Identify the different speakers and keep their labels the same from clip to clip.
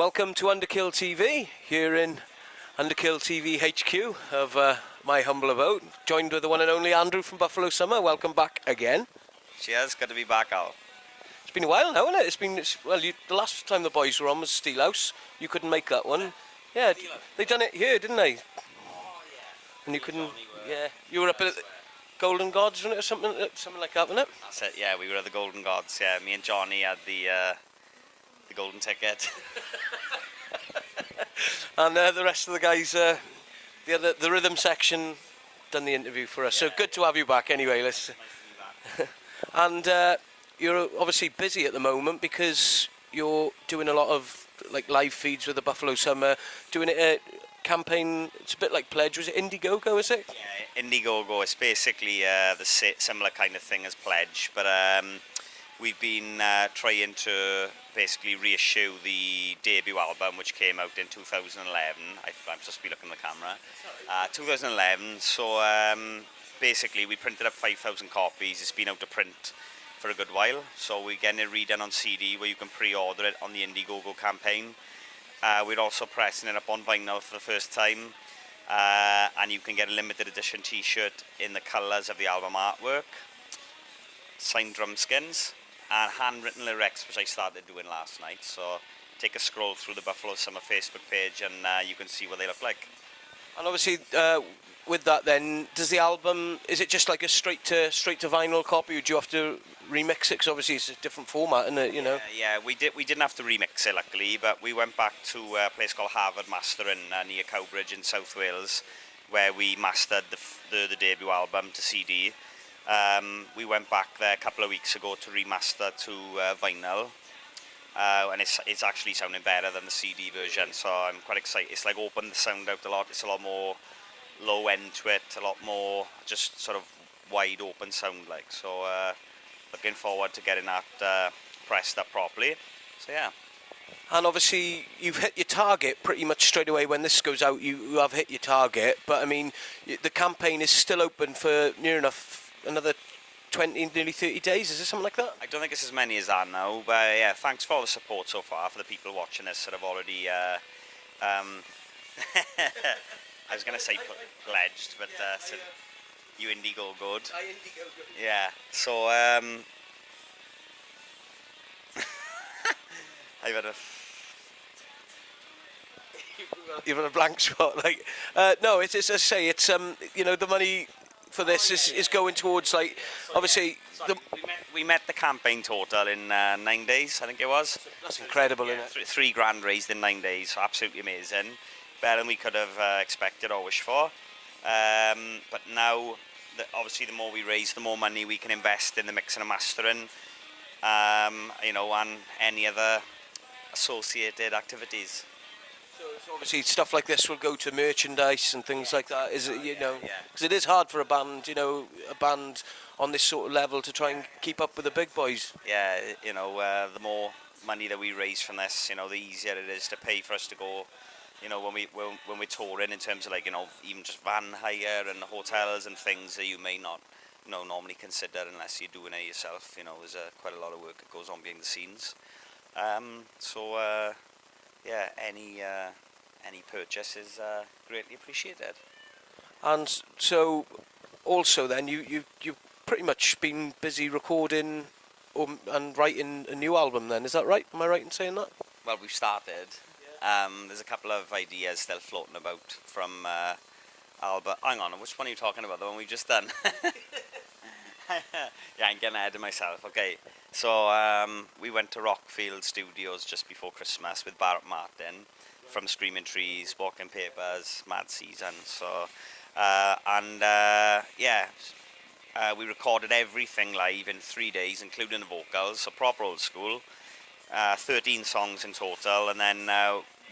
Speaker 1: Welcome to Underkill TV, here in Underkill TV HQ of my humble abode, joined with the one and only Andrew from Buffalo Summer. Welcome back again.
Speaker 2: Cheers, good to be back, Al.
Speaker 1: It's been a while now, hasn't it? The last time the boys were on was Steelhouse. You couldn't make that one. Yeah, they done it here, didn't they?
Speaker 2: Oh, yeah.
Speaker 1: And you couldn't, yeah. You were up at the Golden Gods, wasn't it, or something like that, wasn't it?
Speaker 2: That's it, yeah, we were at the Golden Gods, yeah. Me and Johnny had the golden ticket.
Speaker 1: And the rest of the guys, the rhythm section, done the interview for us. Yeah. So good to have you back anyway.
Speaker 2: Nice to be back.
Speaker 1: And you're obviously busy at the moment because you're doing a lot of live feeds with the Buffalo Summer, doing it at campaign. It's a bit like Pledge. Was it Indiegogo, is it?
Speaker 2: Yeah, Indiegogo is basically the similar kind of thing as Pledge, but we've been trying to basically reissue the debut album, which came out in 2011. I'm supposed to be looking at the camera. 2011. So basically, we printed up 5,000 copies. It's been out of print for a good while. So we're getting it redone on CD, where you can pre-order it on the Indiegogo campaign. We're also pressing it up on vinyl for the first time. And you can get a limited edition T-shirt in the colours of the album artwork, signed drum skins, and handwritten lyrics, which I started doing last night. So take a scroll through the Buffalo Summer Facebook page and you can see what they look like.
Speaker 1: And obviously, with that then, does the album, is it just like a straight to vinyl copy, or do you have to remix it? Because obviously it's a different format, isn't it, you know?
Speaker 2: Yeah, we didn't have to remix it, luckily, but we went back to a place called Harvard Mastering near Cowbridge in South Wales, where we mastered the debut album to CD. We went back there a couple of weeks ago to remaster to vinyl, and it's actually sounding better than the CD version, so I'm quite excited. It's like opened the sound out a lot. It's a lot more low end to it, a lot more just sort of wide open sound like. So looking forward to getting that pressed up properly. So yeah.
Speaker 1: And obviously you've hit your target pretty much straight away. When this goes out, you have hit your target, but I mean the campaign is still open for near enough another 20, nearly 30 days, is it something like that?
Speaker 2: I don't think it's as many as that now, but yeah, thanks for all the support so far, for the people watching this that have already, I was going to say pledged, but so you Indiegogo'd.
Speaker 1: I Indiegogo'd.
Speaker 2: Yeah, so, I've had a...
Speaker 1: You've had a blank spot, like, no, it's as I say, it's, you know, the money for this is going towards, like, obviously...
Speaker 2: We met the campaign total in 9 days, I think it was.
Speaker 1: That's incredible, isn't it?
Speaker 2: £3,000 raised in 9 days, so absolutely amazing. Better than we could have expected or wished for. But now, obviously, the more we raise, the more money we can invest in the mixing and mastering, you know, and any other associated activities.
Speaker 1: So obviously stuff like this will go to merchandise and things like that, is it, you know? Because it is hard for a band, you know, on this sort of level to try and keep up with the big boys.
Speaker 2: Yeah, you know, the more money that we raise from this, you know, the easier it is to pay for us to go, you know, when we're touring, in terms of, like, you know, even just van hire and hotels and things that you may not, you know, normally consider unless you're doing it yourself. You know, there's quite a lot of work that goes on behind the scenes. Yeah, any purchase is greatly appreciated.
Speaker 1: And so, also then, you've pretty much been busy recording and writing a new album then, is that right? Am I right in saying that?
Speaker 2: Well, we've started. Yeah. There's a couple of ideas still floating about from Albert. Hang on, which one are you talking about? The one we've just done? Yeah, I'm getting ahead of myself. Okay, so we went to Rockfield Studios just before Christmas with Barrett Martin from Screaming Trees, Walking Papers, Mad Season. So, yeah, we recorded everything live in 3 days, including the vocals, so proper old school. 13 songs in total, and then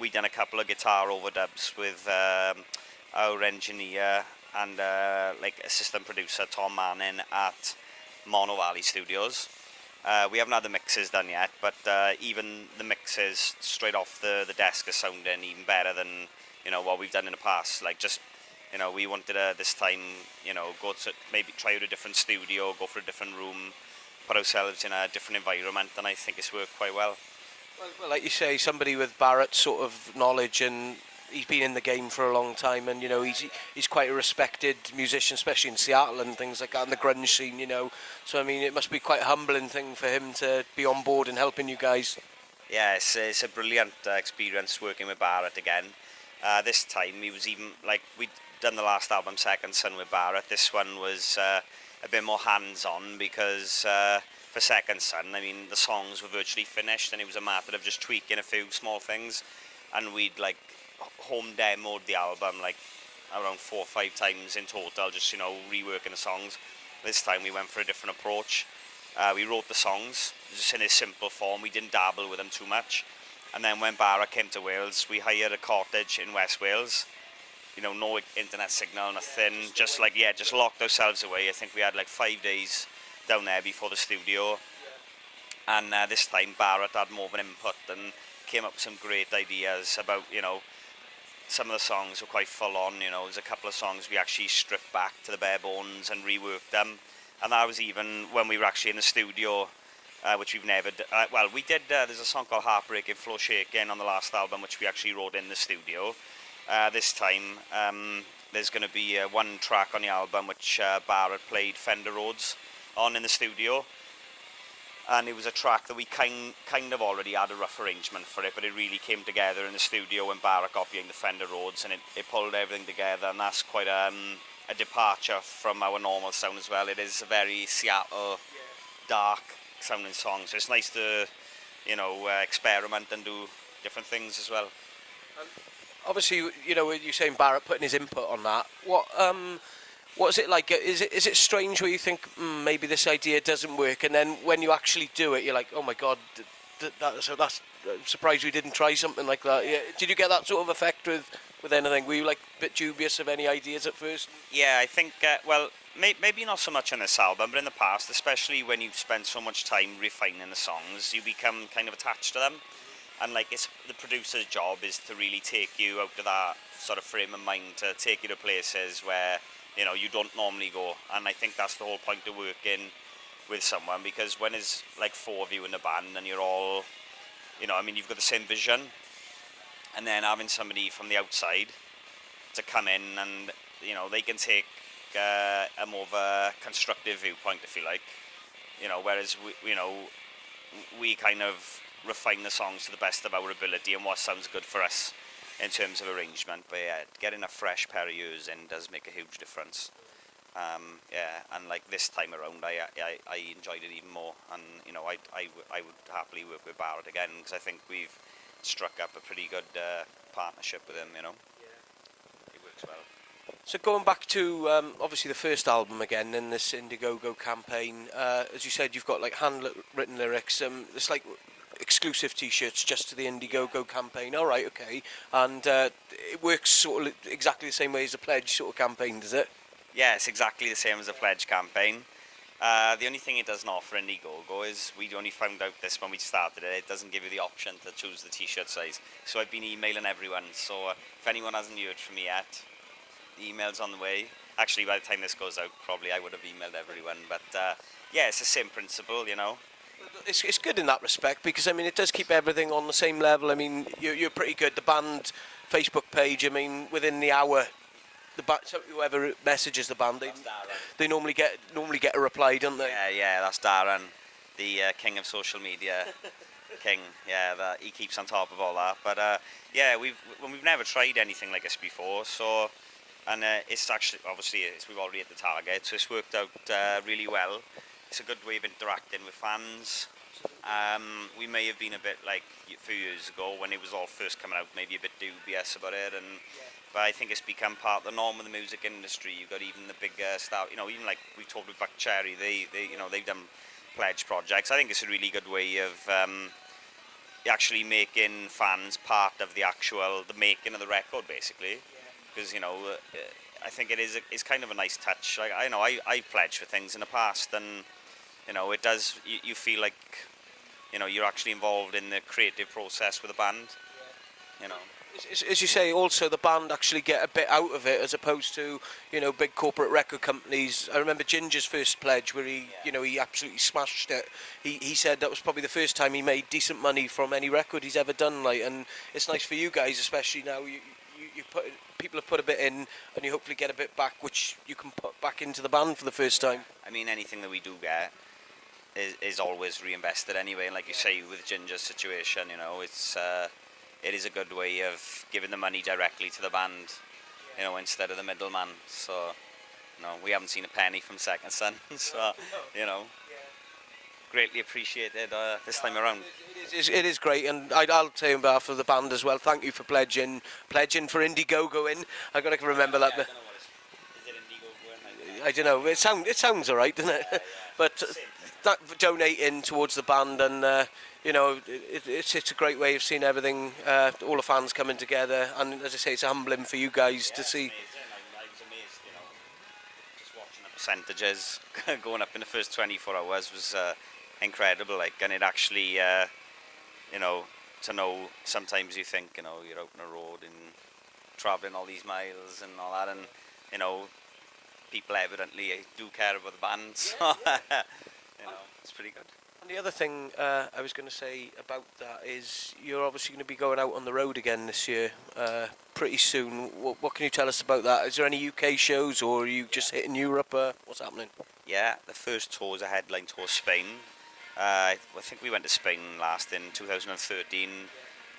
Speaker 2: we done a couple of guitar overdubs with our engineer and like assistant producer Tom Manning at Mono Valley Studios. We haven't had the mixes done yet, but even the mixes straight off the desk are sounding even better than, you know, what we've done in the past. Like, just, you know, we wanted this time, you know, go to maybe try out a different studio, go for a different room, put ourselves in a different environment, and I think it's worked quite well.
Speaker 1: Well, like you say, somebody with Barrett's sort of knowledge, and he's been in the game for a long time, and he's quite a respected musician, especially in Seattle and things like that, in the grunge scene. So I mean, it must be quite a humbling thing for him to be on board and helping you guys.
Speaker 2: Yeah, it's a brilliant experience working with Barrett again. This time he was even like we'd done the last album, Second Son, with Barrett. This one was a bit more hands-on because for Second Son, I mean, the songs were virtually finished, and it was a matter of just tweaking a few small things, and we'd like home demoed the album like around 4 or 5 times in total, just reworking the songs. This time we went for a different approach. We wrote the songs just in a simple form. We didn't dabble with them too much. And then when Barrett came to Wales, we hired a cottage in West Wales. No internet signal, nothing. Just locked ourselves away. I think we had like 5 days down there before the studio. And this time Barrett had more of an input and came up with some great ideas about, some of the songs were quite full on. There's a couple of songs we actually stripped back to the bare bones and reworked them. And that was even when we were actually in the studio, which we've never we did, there's a song called Heartbreaking Floor Shaking on the last album, which we actually wrote in the studio. This time, there's going to be one track on the album which Barrett played Fender Rhodes on in the studio. And it was a track that we kind of already had a rough arrangement for it, but it really came together in the studio when Barrett got behind the Fender Rhodes, and it pulled everything together, and that's quite a departure from our normal sound as well. It is a very Seattle, dark sounding song, so it's nice to, experiment and do different things as well.
Speaker 1: Obviously, you're saying Barrett putting his input on that. What is it like? Is it strange where you think maybe this idea doesn't work, and then when you actually do it, you're like, oh my god, that's I'm surprised we didn't try something like that. Yeah. Did you get that sort of effect with anything? Were you like a bit dubious of any ideas at first?
Speaker 2: Yeah, I think maybe not so much on this album, but in the past, especially when you've spent so much time refining the songs, you become kind of attached to them, and like it's the producer's job is to really take you out of that sort of frame of mind, to take you to places where you don't normally go. And I think that's the whole point of working with someone, because when there's like 4 of you in the band and you're all, you've got the same vision, and then having somebody from the outside to come in and, they can take a more of a constructive viewpoint, if you like, whereas we kind of refine the songs to the best of our ability and what sounds good for us in terms of arrangement. But yeah, getting a fresh pair of ears in does make a huge difference. And like this time around, I enjoyed it even more, and I would happily work with Barrett again, because I think we've struck up a pretty good partnership with him. It works well.
Speaker 1: So going back to obviously the first album again in this Indiegogo campaign, as you said, you've got like handwritten lyrics. It's like exclusive T-shirts just to the Indiegogo campaign. All right, okay, and it works sort of exactly the same way as a pledge sort of campaign, does it?
Speaker 2: Yeah, it's exactly the same as a pledge campaign. The only thing it doesn't offer Indiegogo is we only found out this when we started it. It doesn't give you the option to choose the T-shirt size. So I've been emailing everyone. So if anyone hasn't heard from me yet, the email's on the way. Actually, by the time this goes out, probably I would have emailed everyone. But yeah, it's the same principle,
Speaker 1: It's good in that respect, because I mean it does keep everything on the same level. I mean you're pretty good. The band Facebook page, I mean within the hour, so whoever messages the band, they normally get a reply, don't they?
Speaker 2: Yeah, that's Darren, the king of social media. King, yeah, he keeps on top of all that. But yeah, we've never tried anything like this before, so. And it's actually, obviously, we've already hit the target, so it's worked out really well. It's a good way of interacting with fans. We may have been a bit like a few years ago when it was all first coming out, maybe a bit dubious about it, but I think it's become part of the norm of the music industry. You've got even the big stuff, even like we talked with Buck Cherry, they've done pledge projects. I think it's a really good way of actually making fans part of the making of the record, basically. Because I think it's kind of a nice touch. Like I pledged for things in the past, and it does. You feel like you're actually involved in the creative process with a band. you know.
Speaker 1: As you say, also the band actually get a bit out of it as opposed to, you know, big corporate record companies. I remember Ginger's first pledge where he, you know, he absolutely smashed it. He said that was probably the first time he made decent money from any record he's ever done. Like, and it's nice for you guys, especially now you put people have put a bit in, and you hopefully get a bit back, which you can put back into the band for the first time.
Speaker 2: I mean, anything that we do get is always reinvested anyway. And like you say, with Ginger's situation, you know, it is a good way of giving the money directly to the band, you know, instead of the middleman. So, you know, we haven't seen a penny from Second Son, so, you know, greatly appreciated this time around.
Speaker 1: It is great, and I'll say on behalf of the band as well, thank you for pledging for Indiegogo in. I've got to remember that.
Speaker 2: I don't know what is it Indiegogo?
Speaker 1: I don't know, it sounds alright, doesn't it? But that donating towards the band, and you know, it's a great way of seeing everything, all the fans coming together, and as I say, it's humbling for you guys to see.
Speaker 2: I was amazed, you know, just watching the percentages going up in the first 24 hours was incredible. Like, and it actually, you know, to know, sometimes you think, you know, you're out on the road and travelling all these miles and all that, and, you know, people evidently do care about the band, so, you know, it's pretty good.
Speaker 1: And the other thing I was going to say about that is you're obviously going to be going out on the road again this year pretty soon. What can you tell us about that? Is there any UK shows, or are you just hitting Europe? What's happening?
Speaker 2: Yeah, the first tour is a headline tour, Spain. I think we went to Spain last in 2013.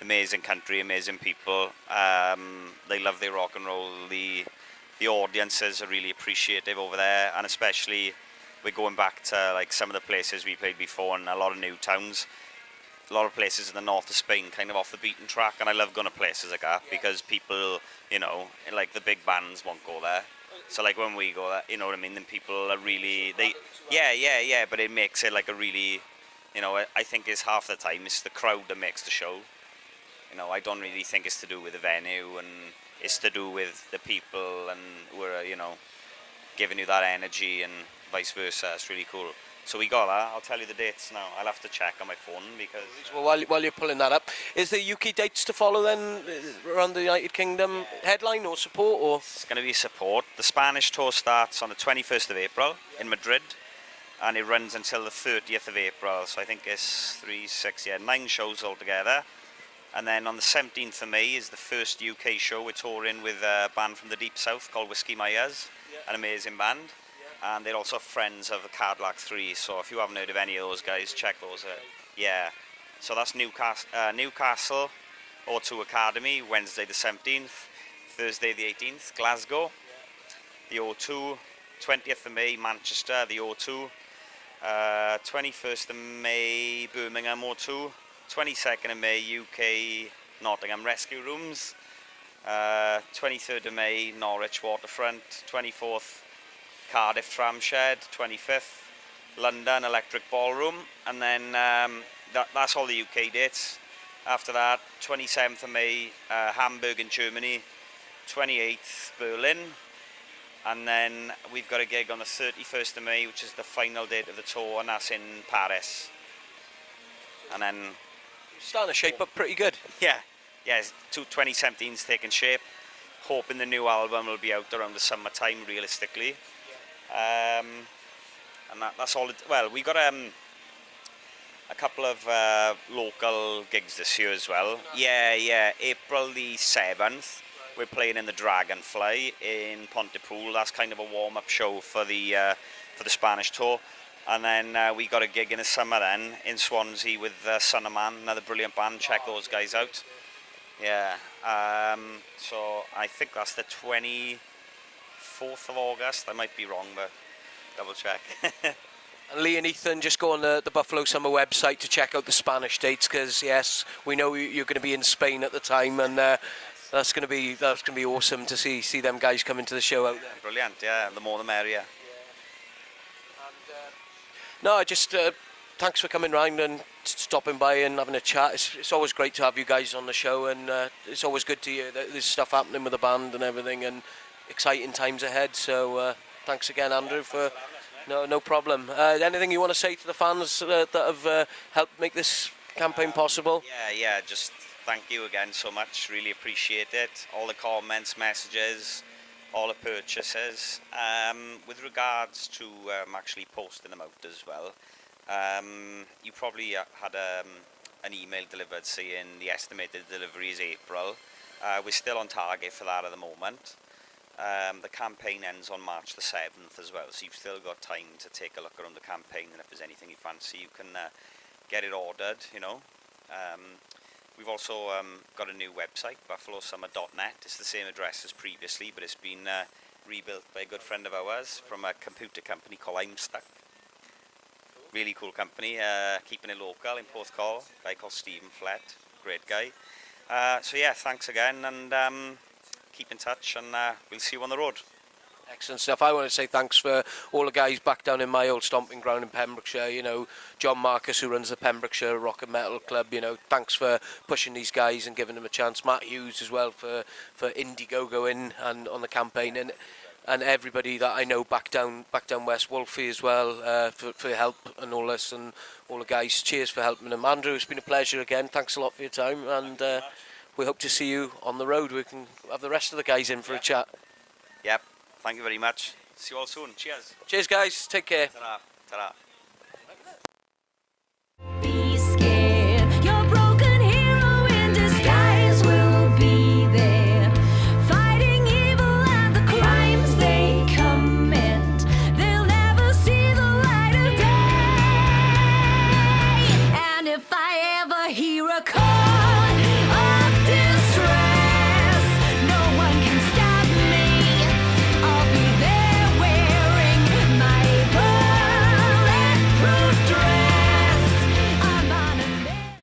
Speaker 2: Amazing country, amazing people. They love their rock and roll. The audiences are really appreciative over there, and especially we're going back to like some of the places we played before, and a lot of new towns. A lot of places in the north of Spain, kind of off the beaten track, and I love going to places like that because people, you know, like the big bands won't go there. So like when we go there, you know what I mean, then people are really, yeah, but it makes it like a really, you know, I think it's half the time it's the crowd that makes the show. You know, I don't really think it's to do with the venue, and it's to do with the people, and we're, you know, giving you that energy and vice versa. It's really cool. So we got that. I'll tell you the dates now. I'll have to check on my phone because...
Speaker 1: Well, while you're pulling that up, is there UK dates to follow then around the United Kingdom? Headline or support? Or
Speaker 2: it's going to be support. The Spanish tour starts on the 21st of April in Madrid, and it runs until the 30th of April. So I think it's 9 shows altogether. And then on the 17th of May is the first UK show. We're touring with a band from the Deep South called Whiskey Myers, an amazing band. And they're also friends of the Cadillac 3, so if you haven't heard of any of those guys, check those out. Yeah, so that's Newcastle O2 Academy, Wednesday the 17th, Thursday the 18th, Glasgow, the O2, 20th of May, Manchester, the O2, 21st of May, Birmingham O2, 22nd of May, UK, Nottingham Rescue Rooms, 23rd of May, Norwich Waterfront, 24th, Cardiff Tramshed, 25th, London Electric Ballroom, and then that's all the UK dates. After that, 27th of May, Hamburg in Germany, 28th, Berlin, and then we've got a gig on the 31st of May, which is the final date of the tour, and that's in Paris. And then...
Speaker 1: starting to shape up pretty good.
Speaker 2: Yeah, 2017's taking shape. Hoping the new album will be out around the summertime, realistically. And that's all. Well, we got a couple of local gigs this year as well. Yeah. April the 7th, we're playing in the Dragonfly in Pontypool. That's kind of a warm-up show for the Spanish tour. And then we got a gig in the summer then in Swansea with Son of Man, another brilliant band. Check those guys out. Yeah. So I think that's the 24th of August. I might be wrong, but double check.
Speaker 1: And Lee and Ethan, just go on the Buffalo Summer website to check out the Spanish dates, because yes, we know you're going to be in Spain at the time, and that's going to be awesome to see them guys coming to the show out there.
Speaker 2: Brilliant, yeah. The more the merrier.
Speaker 1: And, no, I just thanks for coming round and stopping by and having a chat. It's always great to have you guys on the show, and it's always good to hear that there's stuff happening with the band and everything, and exciting times ahead. So thanks again, Andrew, for no problem. Anything you want to say to the fans that have helped make this campaign possible?
Speaker 2: Yeah, just thank you again so much. Really appreciate it. All the comments, messages, all the purchases. With regards to actually posting them out as well, you probably had an email delivered saying the estimated delivery is April. We're still on target for that at the moment. The campaign ends on March the 7th as well, so you've still got time to take a look around the campaign, and if there's anything you fancy, you can get it ordered, you know. We've also got a new website, buffalosummer.net. It's the same address as previously, but it's been rebuilt by a good friend of ours from a computer company called I'm Stuck. Really cool company, keeping it local in Porthcawl, a guy called Stephen Flett, great guy. So yeah, thanks again, and keep in touch, and we'll see you on the road.
Speaker 1: Excellent stuff. I want to say thanks for all the guys back down in my old stomping ground in Pembrokeshire. You know, John Marcus, who runs the Pembrokeshire Rock and Metal Club. You know, thanks for pushing these guys and giving them a chance. Matt Hughes as well for Indiegogo in and on the campaign, and everybody that I know back down West, Wolfie as well, for your help and all this, and all the guys. Cheers for helping them. Andrew, it's been a pleasure again. Thanks a lot for your time, and we hope to see you on the road. We can have the rest of the guys in for a chat.
Speaker 2: Yep. Thank you very much. See you all soon. Cheers.
Speaker 1: Cheers, guys. Take care.
Speaker 2: Ta-ra. Ta-ra.
Speaker 3: Be scared. Your broken hero in disguise will be there, fighting evil and the crimes they commit. They'll never see the light of day. And if I ever hear a call